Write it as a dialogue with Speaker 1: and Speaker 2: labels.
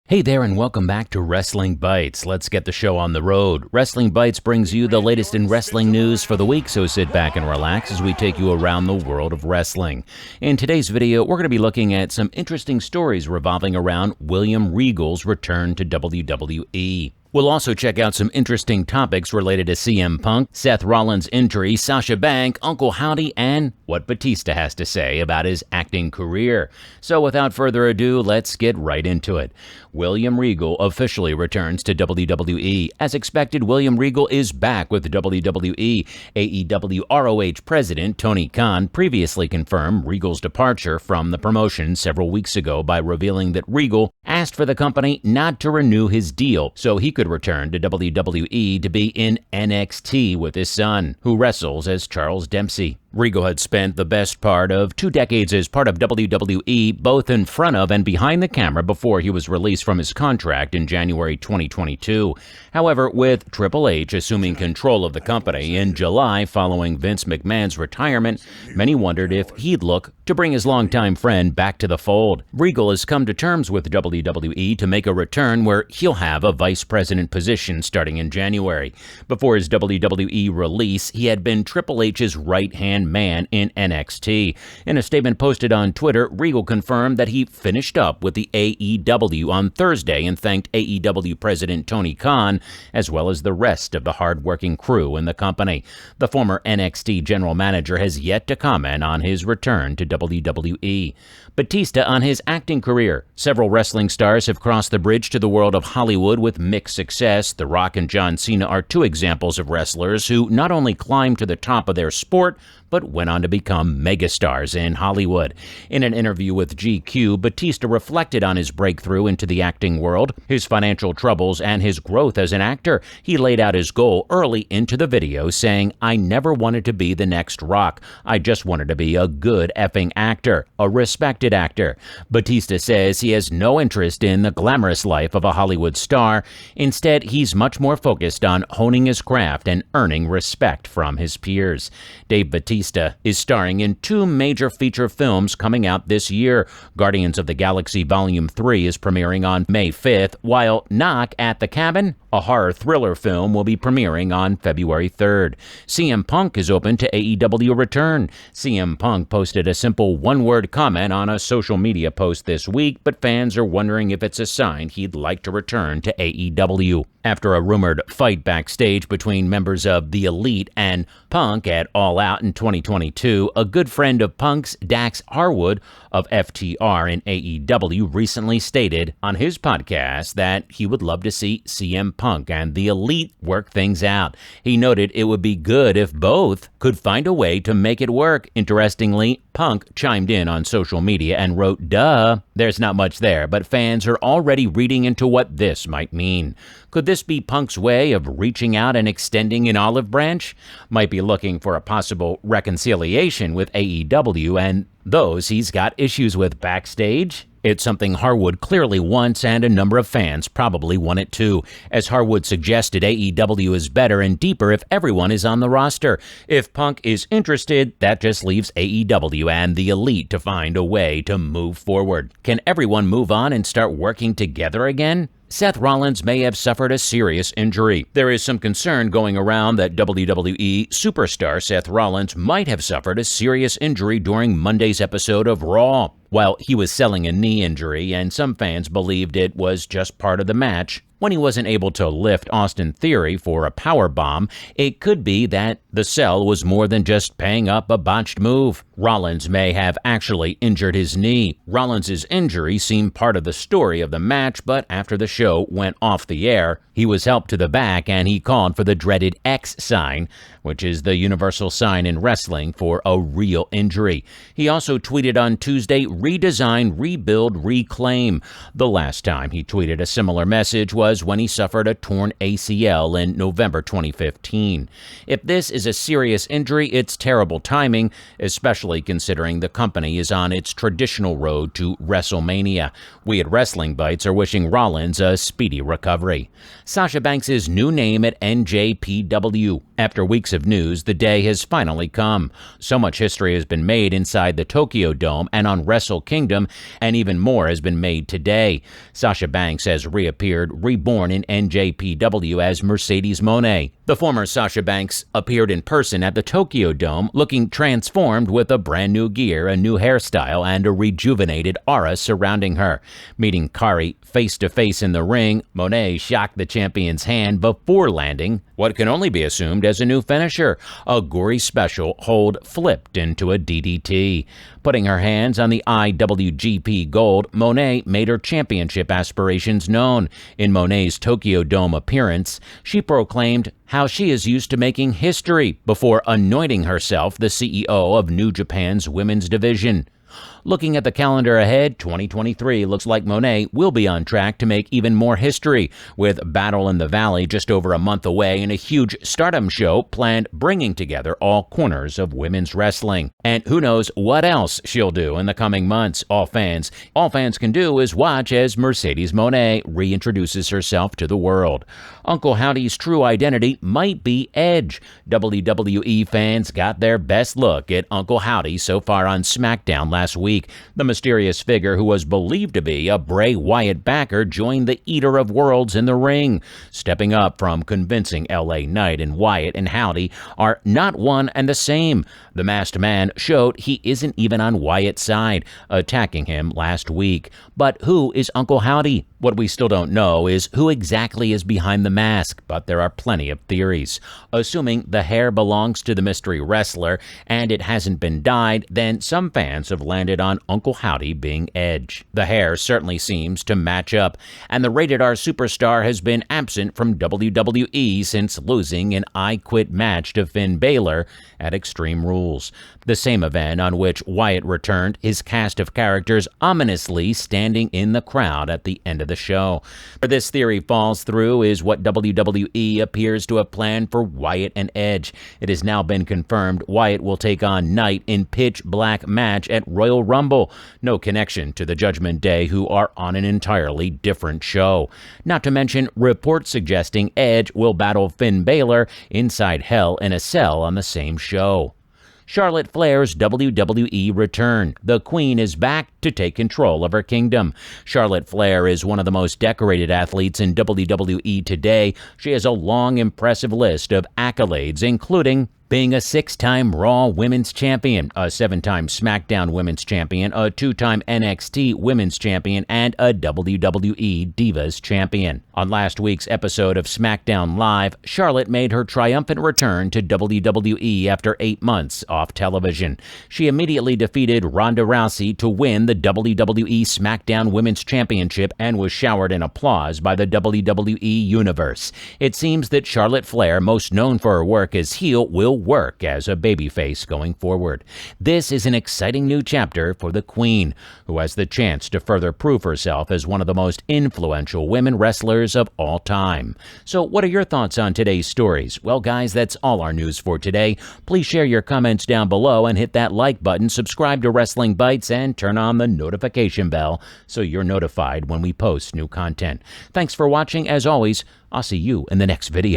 Speaker 1: Hey there and welcome back to Wrestling Bites. Let's get the show on the road. Wrestling Bites brings you the latest in wrestling news for the week, so sit back and relax as we take you around the world of wrestling. In today's video, we're going to be looking at some interesting stories revolving around William Regal's return to WWE. We'll also check out some interesting topics related to CM Punk, Seth Rollins' injury, Sasha Banks, Uncle Howdy, and what Batista has to say about his acting career. So without further ado, let's get right into it. William Regal officially returns to WWE. As expected, William Regal is back with WWE. AEW ROH president Tony Khan previously confirmed Regal's departure from the promotion several weeks ago by revealing that Regal asked for the company not to renew his deal so he could return to WWE to be in NXT with his son, who wrestles as Charles Dempsey. Regal had spent the best part of 2 decades as part of WWE, both in front of and behind the camera before he was released from his contract in January 2022. However, with Triple H assuming control of the company in July following Vince McMahon's retirement, many wondered if he'd look to bring his longtime friend back to the fold. Regal has come to terms with WWE to make a return where he'll have a vice president position starting in January. Before his WWE release, he had been Triple H's right-hand man in NXT. In a statement posted on Twitter, Regal confirmed that he finished up with the AEW on Thursday and thanked AEW president Tony Khan, as well as the rest of the hard-working crew in the company. The former NXT general manager has yet to comment on his return to WWE. Batista on his acting career. Several wrestling stars have crossed the bridge to the world of Hollywood with mixed success. The Rock and John Cena are 2 examples of wrestlers who not only climbed to the top of their sport, but went on to become megastars in Hollywood. In an interview with GQ, Batista reflected on his breakthrough into the acting world, his financial troubles, and his growth as an actor. He laid out his goal early into the video, saying, "I never wanted to be the next Rock. I just wanted to be a good effing actor, a respected actor." Batista says he has no interest in the glamorous life of a Hollywood star. Instead, he's much more focused on honing his craft and earning respect from his peers. Dave Batista is starring in 2 major feature films coming out this year. Guardians of the Galaxy Volume 3 is premiering on May 5th, while Knock at the Cabin, a horror thriller film, will be premiering on February 3rd. CM Punk is open to AEW return. CM Punk posted a simple one-word comment on a social media post this week, but fans are wondering if it's a sign he'd like to return to AEW. After a rumored fight backstage between members of The Elite and Punk at All Out in 2022, a good friend of Punk's, Dax Harwood of FTR in AEW, recently stated on his podcast that he would love to see CM Punk and The Elite work things out. He noted it would be good if both could find a way to make it work. Interestingly, Punk chimed in on social media and wrote, "Duh." There's not much there, but fans are already reading into what this might mean. Could this be Punk's way of reaching out and extending an olive branch? Might be looking for a possible reconciliation with AEW and those he's got issues with backstage? It's something Harwood clearly wants, and a number of fans probably want it too. As Harwood suggested, AEW is better and deeper if everyone is on the roster. If Punk is interested, that just leaves AEW and The Elite to find a way to move forward. Can everyone move on and start working together again? Seth Rollins may have suffered a serious injury. There is some concern going around that WWE superstar Seth Rollins might have suffered a serious injury during Monday's episode of Raw. While he was selling a knee injury, and some fans believed it was just part of the match, when he wasn't able to lift Austin Theory for a powerbomb, it could be that the sell was more than just paying up a botched move. Rollins may have actually injured his knee. Rollins' injury seemed part of the story of the match, but after the show went off the air, he was helped to the back and he called for the dreaded X sign, which is the universal sign in wrestling for a real injury. He also tweeted on Tuesday, "Redesign, rebuild, reclaim." The last time he tweeted a similar message was when he suffered a torn ACL in November 2015. If this is a serious injury, it's terrible timing, especially especially considering the company is on its traditional road to WrestleMania. We at Wrestling Bites are wishing Rollins a speedy recovery. Sasha Banks' new name at NJPW. After weeks of news, the day has finally come. So much history has been made inside the Tokyo Dome and on Wrestle Kingdom, and even more has been made today. Sasha Banks has reappeared, reborn in NJPW as Mercedes Moné. The former Sasha Banks appeared in person at the Tokyo Dome, looking transformed with a brand new gear, a new hairstyle, and a rejuvenated aura surrounding her. Meeting Kari face-to-face in the ring, Moné shocked the champion's hand before landing what can only be assumed as a new finisher, a gory special hold flipped into a DDT. Putting her hands on the IWGP Gold, Moné made her championship aspirations known. In Moné's Tokyo Dome appearance, she proclaimed how she is used to making history before anointing herself the CEO of New Japan's women's division. Looking at the calendar ahead, 2023 looks like Moné will be on track to make even more history, with Battle in the Valley just over a month away and a huge Stardom show planned bringing together all corners of women's wrestling. And who knows what else she'll do in the coming months. All fans can do is watch as Mercedes Moné reintroduces herself to the world. Uncle Howdy's true identity might be Edge. WWE fans got their best look at Uncle Howdy so far on SmackDown last week. The mysterious figure who was believed to be a Bray Wyatt backer joined the Eater of Worlds in the ring. Stepping up from convincing LA Knight, and Wyatt and Howdy are not one and the same. The masked man showed he isn't even on Wyatt's side, attacking him last week. But who is Uncle Howdy? What we still don't know is who exactly is behind the mask, but there are plenty of theories. Assuming the hair belongs to the mystery wrestler and it hasn't been dyed, then some fans have landed on Uncle Howdy being Edge. The hair certainly seems to match up, and the rated R superstar has been absent from WWE since losing an I Quit match to Finn Balor at Extreme Rules, the same event on which Wyatt returned, his cast of characters ominously standing in the crowd at the end of the show. Where this theory falls through is what WWE appears to have planned for Wyatt and Edge. It has now been confirmed Wyatt will take on Knight in pitch black match at Royal Rumble. No connection to the Judgment Day, who are on an entirely different show. Not to mention reports suggesting Edge will battle Finn Balor inside Hell in a Cell on the same show. Charlotte Flair's WWE return. The Queen is back to take control of her kingdom. Charlotte Flair is one of the most decorated athletes in WWE today. She has a long, impressive list of accolades, including being a 6-time Raw Women's Champion, a 7-time SmackDown Women's Champion, a 2-time NXT Women's Champion, and a WWE Divas Champion. On last week's episode of SmackDown Live, Charlotte made her triumphant return to WWE after 8 months off television. She immediately defeated Ronda Rousey to win the WWE SmackDown Women's Championship and was showered in applause by the WWE Universe. It seems that Charlotte Flair, most known for her work as heel, will work as a babyface going forward. This is an exciting new chapter for the Queen, who has the chance to further prove herself as one of the most influential women wrestlers of all time. So what are your thoughts on today's stories? Well, guys, that's all our news for today. Please share your comments down below and hit that like button, subscribe to Wrestling Bites, and turn on the notification bell so you're notified when we post new content. Thanks for watching. As always, I'll see you in the next video.